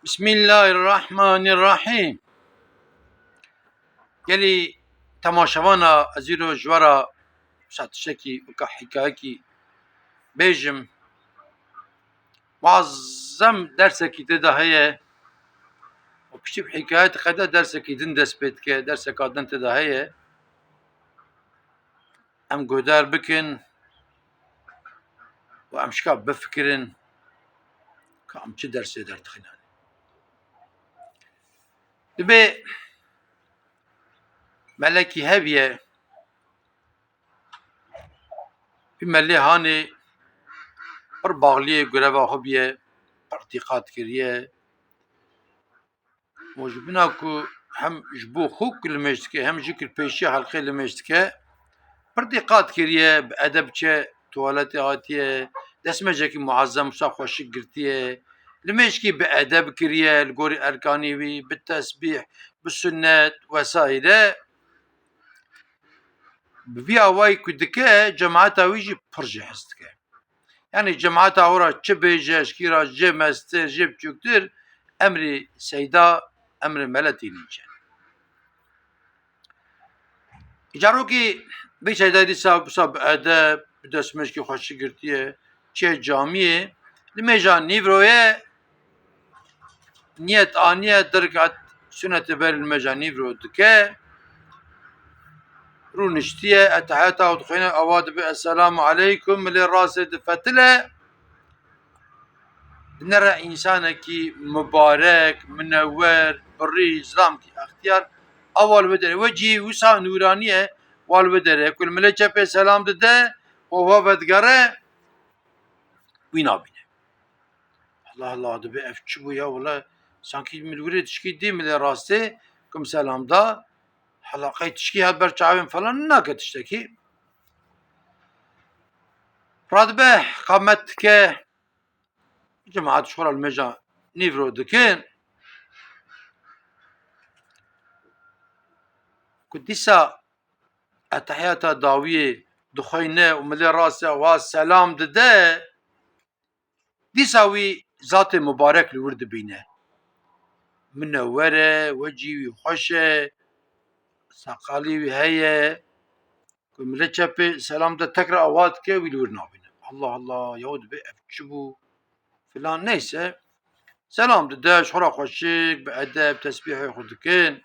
بسم الله الرحمن الرحیم. گلی تماشاوانا ازیرو جوارا شاتشکی وکا حکایکی بیجم معظم درسکی تدا هیه و پشتی حکایت قدا درسکی دن دست بید که درسکا دن تدا هیه ام گودار بکن و ام شکا بفکرن که ام چه درسی در تخینان دبی ملکی هبیه بی ملی هانی پر باغلیه گربا هبیه ارتقاد کریه موجبنا کو هم جبو خوک لمشتکه هم جکر پیشی حلقه لمشتکه ارتقاد کریه بأدب چه توالت هاتیه دسمه جاکی معظم سا خوشی گرتیه لمشکی بأدب کریه الگوری ارکانی وی بالتسبیح بالسنت وسائله ببی آوائی کدکه جماعت آویجی پرجه هستکه یعنی جماعت آورا چه بیجه اشکیرا جه مستر جه بچوکتر امری سیدا امر ملتی نیچه جارو کی به سیدایی صاحب ادب دستمش کی خوشی گرتیه چه جامعه لمیجان نیوروه نیت آنیه درکات سنت بر المجان نیورو دکه رو نشتیه اتحاتا و دخینه اواد به السلام علیکم ملی راس دفتله نرى إنسانك مبارك منور بري إسلام كي اختيار أول بدر وجهي وسع نورانية والبدر كل ملكة في سلام ده وهو بدقره وينا بينه الله الله ده بأف شو يا والله سانكي من ورد تشكي دي من راسته كم سلام ده حلقة تشكي هاد برشاوين فلان ناقة تشتكي راد به قامت كه جماعة شورى المجا نيفرو دكين كديسا التحيات داوية دخينة وملي راسه والسلام ده ديساوي ذات مبارك لورد بينه منوره وجهي خوشه سقالي هي ملي شابي سلام ده تكرا اواد كي ويلور نابينه الله الله يود بأفشبو فلان نيسه سلام ده شحرا خوشيك بأدب تسبيح خدكين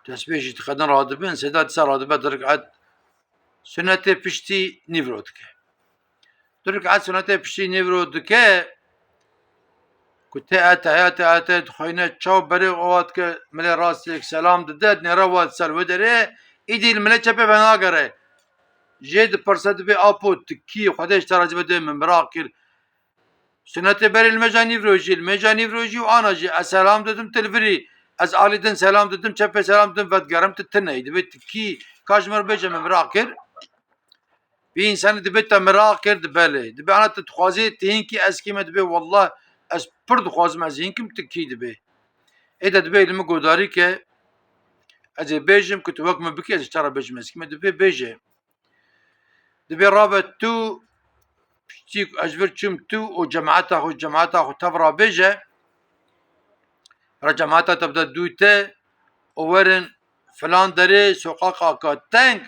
تسبيح تخدن رادبين سيدات سار رادبة درقعت سنة بشتي نيفرودك درقعت سنة بشتي نيفرودك كنت أتا خينا تشاو بري اوات که ملي راسك سلام دد نرا واد سر ودره ايدي الملي چپه بناگره جد پرسد به اپو تکی خودش تراج بده من براقل سنت بري المجاني فروجي وانا جي السلام ددم تلفري از آلیدن سلام ددم چپه سلام ددم ودگرم تتنه دبي تکی کاجمر بجم من براقل بي انسان دبي تمراقل دبله دبي انا تتخوازي تهينكي اسكيمه دبي والله از پر دخوازم از این کم تکی دبی ایده دبی علم گوداری که از بیجم که تو وقت من بکی از ترا بیجم از که من دبی بیجه دبی رابط تو پشتیک اجبر چم تو و جماعتا خو تفرا بیجه را جماعتا تبدا دویته ورن فلان داره سوقاقا که تنگ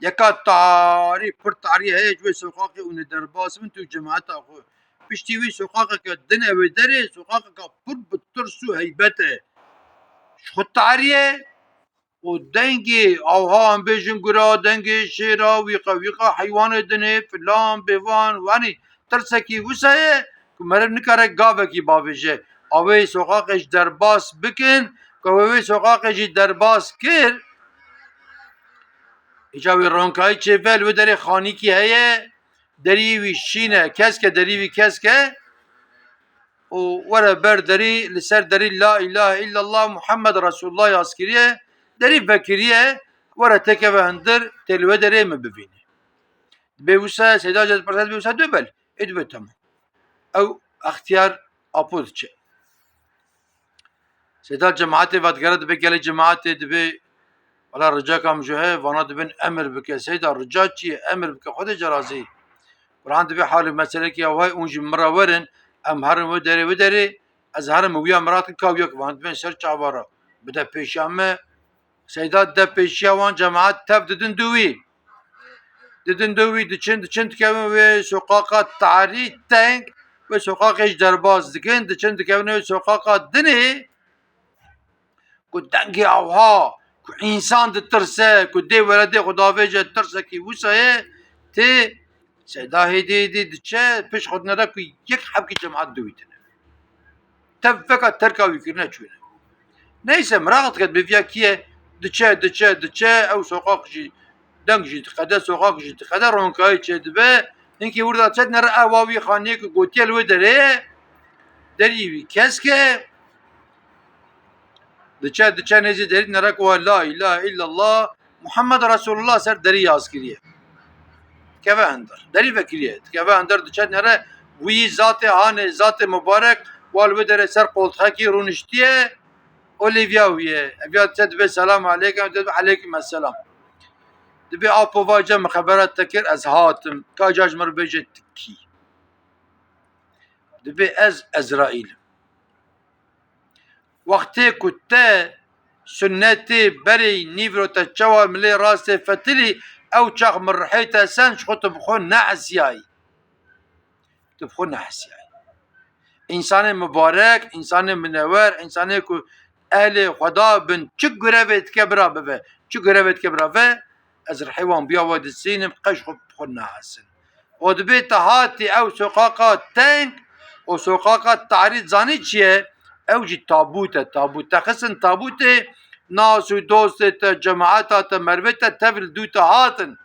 یکا تاری پر تاری هیچ و سوقاقی اون درباس من تو جماعتا خو پشتی وی سوقاقا که دن اوی داره سوقاقا که پر بترسو هیبته خود تاریه و دنگی آوها هم بیشن گرا دنگی شیرا ویقا حیوان دنه فلان بیوان وانی ترسکی وسایه که مرد نکاره گاوه کی باویجه آوه سوقاقش درباس بکن که آوه سوقاقش درباس کر ایجاوی رونکایی چه فل و داری خانی کی هیه دریوی شینه کس که دریوی کس که و ورا بر دری لسر دری لا اله الا الله محمد رسول الله یاسکریه دری فکریه ورا تکه هندر تلوه دری مبینه بوسه سیدا جد پرسد بوسه دوبل ادو تمام او اختیار اپود چه سیدا جماعت ودگرد بگل جماعت دبی ولا رجا کم جوه وانا دبن امر بکه سیدا رجا چیه امر بکه خود جرازی قرآن دبی حال مسئله که اوهای اونج مراورن ام هرم ودري از هرم ويا مرات كاويك واند بين سر چاوارا بده پیشامه سيدات ده پیشیا وان جماعت تف ددن دوی دچن تکون و سوقاقات تعری تنگ و سوقاقش درباز دکن دچن تکون و سوقاقات دنی کو دنگی اوها کو انسان دترسه کو دی ولده خداویجه ترسه کی وسایه تی سيدا هدي دچه پیش خود ندا کو یک حبکی جماعت دویدنه تفکا ترکا ویکرنه چونه نيسه مراغت قد بفيا كيه دچه او سوقاق جي دنگ جي تقدر سوقاق جي تقدر رونكاي تشدبه انكي وردا تشد نرى اواوي خانيك قوتيل ودري دري كاسكه دچه نيزي دري نرى لا اله الا الله محمد رسول الله سر دري ياسكريه كفا اندر دري فكريه كفا اندر دچه نرى وي ذات هان ذات مبارك والودر سر قولتخي رونشتيه اوليفيا ويه ابيا تدبي سلام عليكم تدبي عليكم السلام دبي ابو جم خبرات تكر از هاتم كاجاج مر بيجت كي دبي از ازرائيل وقتي كنت سنتي بري نيفرو تشوال ملي راسي فتلي او تشاخ من رحيتا سنش خط بخون نعسياي تبخون نعسياي انسان مبارك انسان منور انسان كو اهل خدا بن چه گرفت کبرا بفه چه گرفت کبرا بفه از الحيوان بيا ود السينم قش خدنا حسن ودبيت هاتي او سقاقات تانك وسقاقات تعريض زاني چيه او جي تابوت خسن تابوت ناس ودوست جماعات مروت تفل دوت هاتن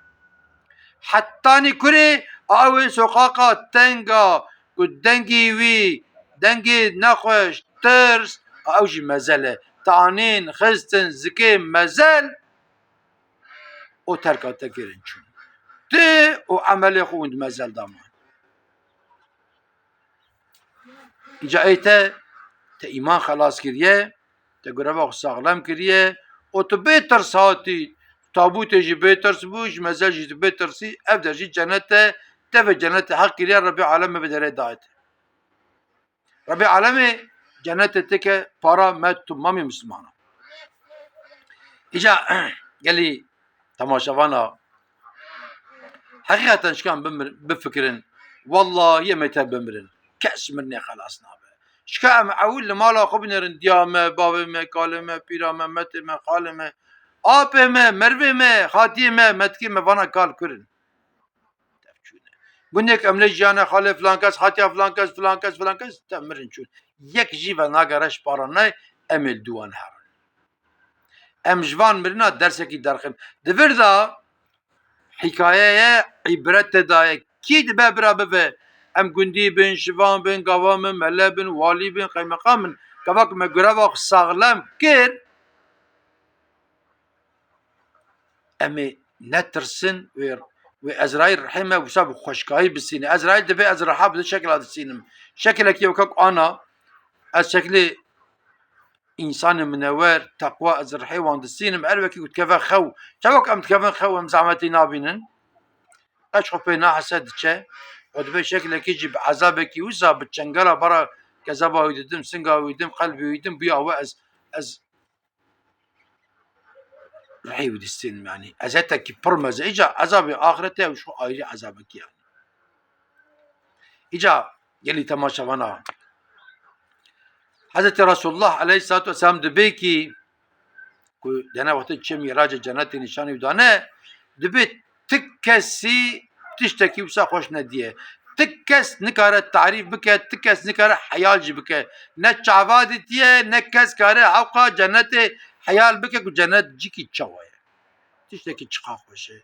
حتى كري او سقاقات تانغا قدنجي وي دنجي نخوش ترس او جي مزله تانين خستن زكي مزل او تركات كيرن چون تي او عمل خوند مزل دامان جايته تا ايمان خلاص كريه تا گربا ساغلام كريه او تو بيتر ساعتي تابوت جي بيتر سبوش مزل جي بيتر سي افدر جي جنته تفي جنته حق كريه ربي عالم بدره دايت ربي عالمي جنته تك بارا مات مامي مسلمانه اجا قال لي تماشاوانا حقيقة شكان بفكرن والله هي متى بمرن كأس مني خلاص نابه شكا معول لمالا خبنرن ديامه بابمه كالمه بيرامه متمه خالمه آبمه مرومه خاتيمه متكيمه وانا كال كرن بنيك املي جانا خالي فلان كاس خاتيا فلان كاس تمرن شون يك جيبه ناقرش باراناي امل دوان هارن ام جوان مرنا درسكي درخم دفردا حكاية عبرت داية كيد بابرا بفه ام گندي بن شوان بن قوام ملا بن والي بن قيمقام من كفاك مقربا ساغلام كير امي نترسن و ازرائيل رحمه وساب خوشكاي بالسينه ازرائيل دفي ازرحاب بهذا الشكل هذا السينم شكلك يوكك انا الشكل انسان منور تقوى ازرحي واند السينم الوكي وتكفى خو شوك ام تكفى خو ام زعمتي نابينن اشخو بينا حسد تشه ودبي شكلك يجي بعذابك يوزا بتشنقرا برا كذبا ويدم سنقا ويدم قلبي ويدم بيا واز از رحي ود السينم يعني ازتك برمز اجا عذابي اخرته وشو ايري عذابك يعني اجا قال لي تماشى وانا حضرت رسول الله عليه الصلاة والسلام دبيكي دانا وقت تشمي راجع جناتي نشاني ودانا دبي تكسي تشتكي وسا خوش نديه تكس نكاره تعريف بك تكس نكاره حيال بك نتشعفادتيه نكس كاره حقا جناتي حيال بك وجنات جيكي تشويه تشتكي تشخا خوشه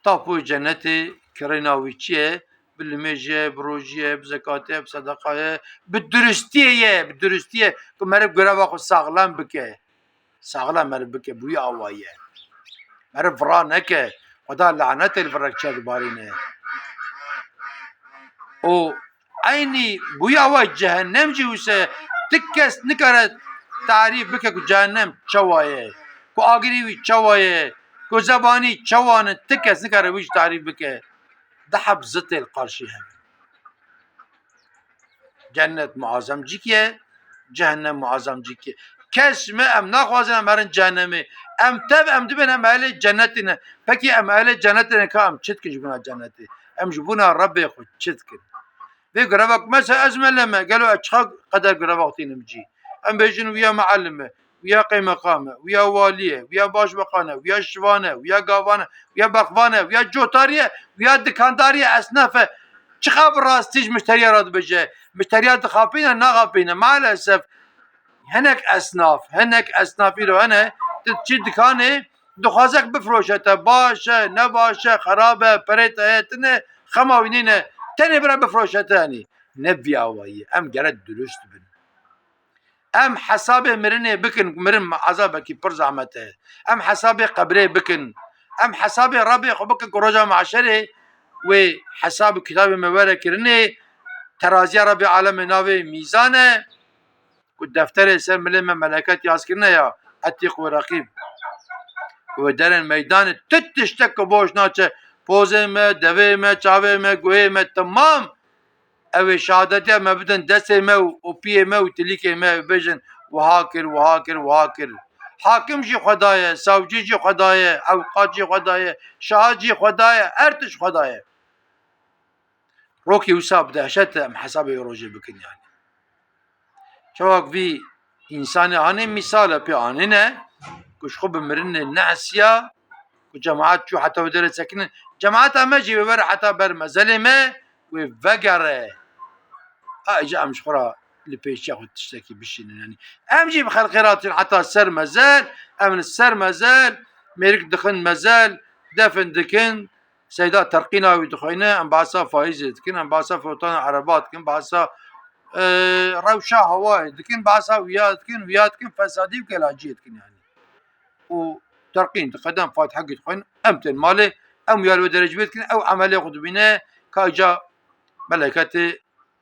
طابو جناتي كريناويتشيه بالميجي بروجيه بزكاتيه بصدقايه بالدرستيه كمرب غرابا خو ساغلام بك ساغلام مرب بك بويا اوايه مرب فرانك خدا لعنت الفرق شاد بارينه او عيني بويا اوا جهنم جوسه تكس نكره تعريف بك جهنم چوايه کو اگري وي چوايه کو زباني چوان تكس نكره ويش تعريف بك دحب زت القرشي هم cennet muazzam cikiye, cehennem muazzam cikiye. Kesme em naxwazin em herin cehennemi. Em tev em dibin em ehli cennetine. Peki em ehli cennetine ka em çi dikin ji bûna cennetê? Em ji bûna Rebbê xwe çi dikin? Vê girevek mesela ez meleme gelo çiqa qeder girevek tînim cî. Em bêjin wiya meelime, wiya qeymeqame, wiya waliye, wiya başbakanê, wiya şivanê, wiya gavane, wiya bexvanê, wiya cotariye, wiya dikandariye esnafe. Çiqa bi rastî ji müşteriya re dibêje. Müşteriya dixapîne naxapîne. Maalesef hinek esnafî ro hene çi dikanê dixwazek bifroşe te baş e nebaş e xerab e perê te heye tune xema wî nîne tenê bire bifroşe te henî. Ne vî awayî em gerek durust bin. Em hesabê mirinê bikin mirin ezabekî pir zehmet e. Em hesabê qebrê bikin. Em hesabê Rebbê xwe bikin ku roja mahşerê wê hesabê kitabê me were kirinê teraziya Rebbê alemê navê mîzan e ku defterê ser milê me meleket yazkirine ya etîq û reqîb wê derên meydanê tit tiştek ku boş naçe pozê me, devê me, çavê me, guhê me temam ew ê şehadetiya me bidin destê me û piyê me û tilîkê me ew bêjin wiha kir, wiha kir, wiha kir. Hakim jî xweda ye, savcî jî xweda ye, ewqat jî xweda ye, şahat jî xweda ye, her tişt xweda ye. Rokê wisa bi dehşet em hesabê rojê bikin yani. Çawak vî însanê anê mîsal e pê anîne ku ji xwe bi mirinê neesiya ku cemaat çû heta wê derê sekinin cemaata me jî wêwere heta ber mezelê me wê vegere. Ayrıca em ji xwe re li pêşiya xwe tiştekî bişînin yani. Em jî bi xelkê re tînin heta ser mezel, em li ser mezel mêrik dixin mezel, defin dikin, seyda terqîna wî dixwîne, em behsa faîzê dikin, em behsa fotana ereba dikin, behsa rewşa hewayê dikin, behsa wiya dikin, fesadî û kelaciyê dikin yani. û terqîn diqedin fatihekî dixwînin, em tên malê, em wiya li wê derecibê dikin, ew emelê xwe dibîne ka îca meleketê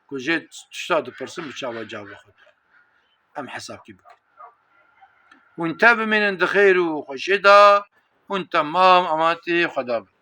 ku jê tişta dipirsin bi çawa cavê xwe em hesabkî bikin. Hûn tev bimînin di xêr û xweşî de hûn temam ematê xweda bin.